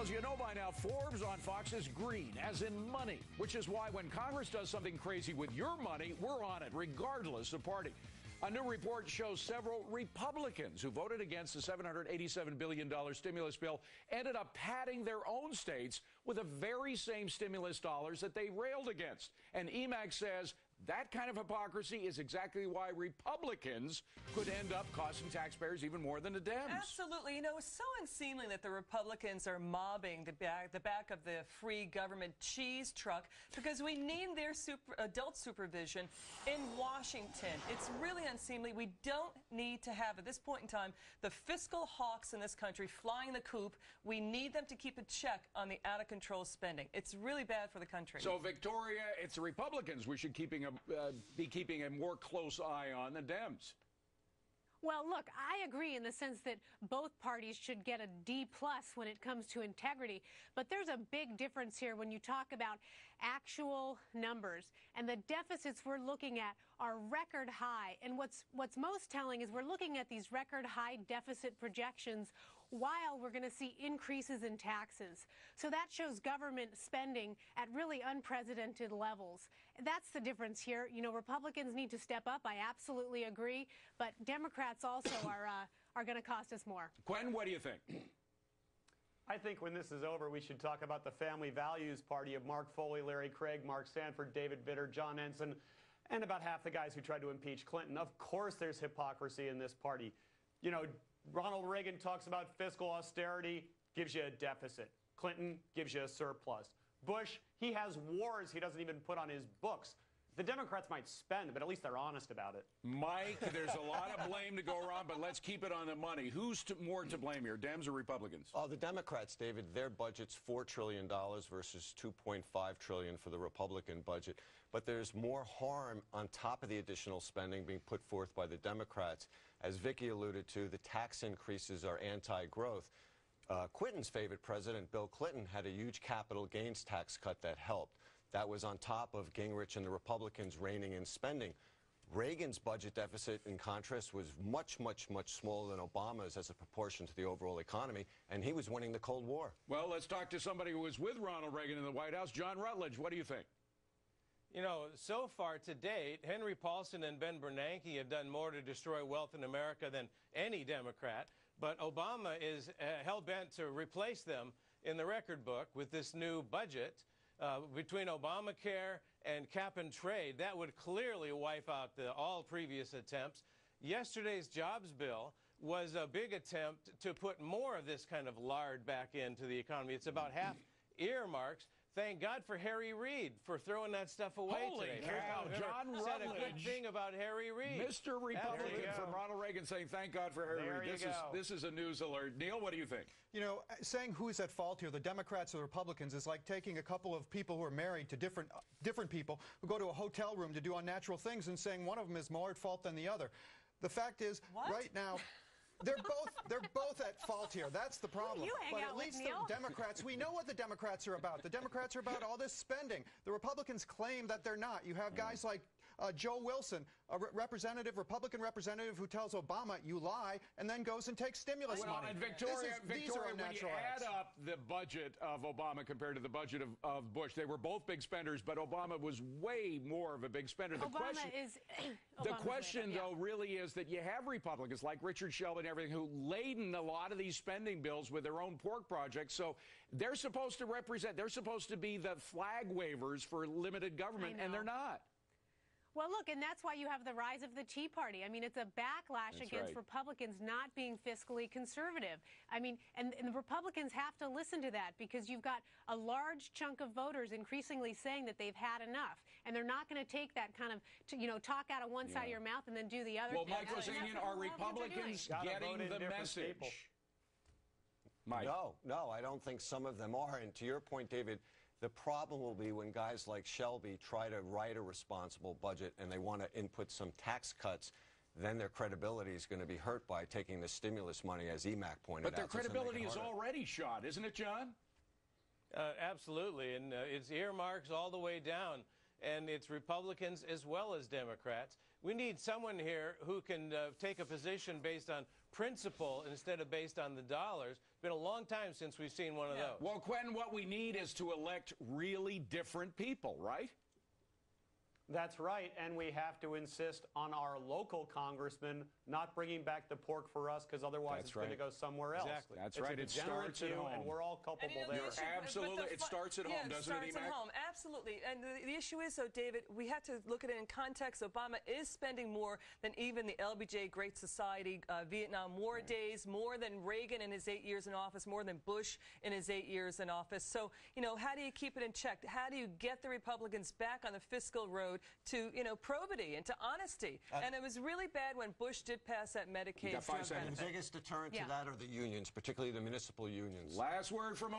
Well, as you know by now, Forbes on Fox is green, as in money, which is why when Congress does something crazy with your money, we're on it, regardless of party. A new report shows several Republicans who voted against the $787 billion stimulus bill ended up padding their own states with the very same stimulus dollars that they railed against. And EMAC says that kind of hypocrisy is exactly why Republicans could end up costing taxpayers even more than the Dems. Absolutely. You know, it's so unseemly that the Republicans are mobbing the back of the free government cheese truck because we need their adult supervision in Washington. It's really unseemly. We don't need to have, at this point in time, the fiscal hawks in this country flying the coop. We need them to keep a check on the out-of-control spending. It's really bad for the country. So, Victoria, it's the Republicans we should be keeping a more close eye on than Dems. Well, look, I agree in the sense that both parties should get a D+ when it comes to integrity. But there's a big difference here when you talk about actual numbers. And the deficits we're looking at are record high. And what's most telling is we're looking at these record high deficit projections while we're going to see increases in taxes. So that shows government spending at really unprecedented levels. That's the difference here. You know, Republicans need to step up. I absolutely agree. But Democrats also are going to cost us more. Gwen, what do you think? I think when this is over, we should talk about the family values party of Mark Foley, Larry Craig, Mark Sanford, David Vitter, John Ensign, and about half the guys who tried to impeach Clinton. Of course there's hypocrisy in this party. You know, Ronald Reagan talks about fiscal austerity, gives you a deficit. Clinton gives you a surplus. Bush, he has wars he doesn't even put on his books. The Democrats might spend, but at least they're honest about it. Mike, there's a lot of blame to go around, but let's keep it on the money. Who's more to blame here, Dems or Republicans? Oh, the Democrats, David. Their budget's $4 trillion versus $2.5 trillion for the Republican budget. But there's more harm on top of the additional spending being put forth by the Democrats. As Vicki alluded to, the tax increases are anti-growth. Clinton's favorite president, Bill Clinton, had a huge capital gains tax cut that helped. That was on top of Gingrich and the Republicans reining in spending. Reagan's budget deficit, in contrast, was much, much, much smaller than Obama's as a proportion to the overall economy, and he was winning the Cold War. Well, let's talk to somebody who was with Ronald Reagan in the White House. John Rutledge, what do you think? You know, so far to date, Henry Paulson and Ben Bernanke have done more to destroy wealth in America than any Democrat, but Obama is hell-bent to replace them in the record book with this new budget. Between Obamacare and cap and trade, that would clearly wipe out all previous attempts. Yesterday's jobs bill was a big attempt to put more of this kind of lard back into the economy. It's about half earmarks. Thank God for Harry Reid for throwing that stuff away today. Holy cow, John Rutledge said a good thing about Harry Reid. Mr. Republican from Ronald Reagan saying, thank God for Harry Reid. This is a news alert. Neil, what do you think? You know, saying who's at fault here, the Democrats or the Republicans, is like taking a couple of people who are married to different people who go to a hotel room to do unnatural things and saying one of them is more at fault than the other. The fact is, right now, they're both at fault here. That's the problem. But at least the Democrats, we know what the Democrats are about. The Democrats are about all this spending. The Republicans claim that they're not. You have guys like Joe Wilson, a Republican representative who tells Obama, you lie, and then goes and takes stimulus money. And Victoria, these are when you add up the budget of Obama compared to the budget of Bush, they were both big spenders, but Obama was way more of a big spender. The question, though, really is that you have Republicans like Richard Shelby and everything who laden a lot of these spending bills with their own pork projects. So they're supposed to represent, they're supposed to be the flag wavers for limited government, and they're not. Well, look, and that's why you have the rise of the Tea Party. I mean, it's a backlash against Republicans not being fiscally conservative. I mean, and the Republicans have to listen to that because you've got a large chunk of voters increasingly saying that they've had enough. And they're not going to take that kind of, talk out of one side of your mouth and then do the other. Well, Mike Ozanian, are Republicans getting the message? Mike. No, I don't think some of them are. And to your point, David, the problem will be when guys like Shelby try to write a responsible budget and they want to input some tax cuts, then their credibility is going to be hurt by taking the stimulus money, as EMAC pointed out. But their credibility is already shot, isn't it, John? Absolutely, and it's earmarks all the way down. And it's Republicans as well as Democrats. We need someone here who can take a position based on principle instead of based on the dollars. Been a long time since we've seen one of those. Well, Quentin, what we need is to elect really different people, right? That's right, and we have to insist on our local congressman not bringing back the pork for us, because otherwise it's going to go somewhere else. Exactly. That's it's right. A It degenerate starts at view, home. and we're all culpable there. Absolutely. It starts at home, doesn't it, It starts at home, absolutely. And the issue is, though, David, we have to look at it in context. Obama is spending more than even the LBJ Great Society Vietnam War days, more than Reagan in his 8 years in office, more than Bush in his 8 years in office. So, you know, how do you keep it in check? How do you get the Republicans back on the fiscal road to, you know, probity and to honesty? And it was really bad when Bush did pass that Medicaid drug benefit. The biggest deterrent to that are the unions, particularly the municipal unions. Last word from